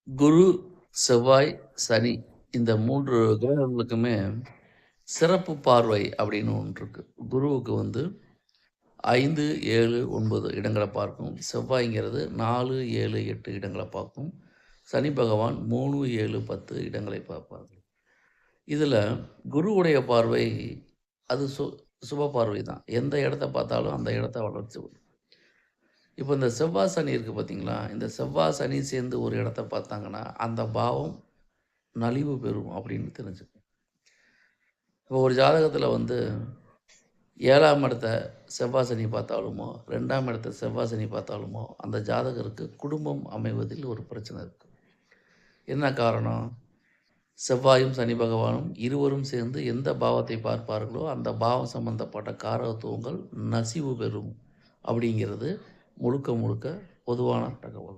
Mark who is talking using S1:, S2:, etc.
S1: குரு, செவ்வாய், சனி இந்த 3 கிரகங்களுக்குமே சிறப்பு பார்வை அப்படின்னு ஒன்று இருக்கு. குருவுக்கு வந்து 5, 7, 9 இடங்கள பார்க்கும். செவ்வாய்ங்கிறது 4, 7, 8 இடங்கள பார்க்கும். சனி பகவான் 3, 7, 10 இடங்களை பார்ப்பார். இதில குருவுடைய பார்வை அது சுப பார்வை தான். எந்த இடத்த பார்த்தாலும் அந்த இடத்த வளர்ச்சி வரும். இப்போ இந்த செவ்வாய், சனி இருக்கு பார்த்தீங்களா? இந்த செவ்வாய், சனி சேர்ந்து ஒரு இடத்த பார்த்தாங்கன்னா, அந்த பாவம் நலிவு பெறும் அப்படின்னு தெரிஞ்சுக்கணும். இப்போ ஒரு ஜாதகத்தில் வந்து 7ஆம் இடத்த செவ்வாய், சனி பார்த்தாலுமோ, 2ஆம் இடத்த செவ்வாய், சனி பார்த்தாலுமோ, அந்த ஜாதகருக்கு குடும்பம் அமைவதில் ஒரு பிரச்சனை இருக்கு. என்ன காரணம்? செவ்வாயும் சனி பகவானும் இருவரும் சேர்ந்து எந்த பாவத்தை பார்ப்பார்களோ, அந்த பாவம் சம்பந்தப்பட்ட காரகத்துவங்கள் நசிவு பெறும் அப்படிங்கிறது முழுக்க முழுக்க பொதுவான தகவல்.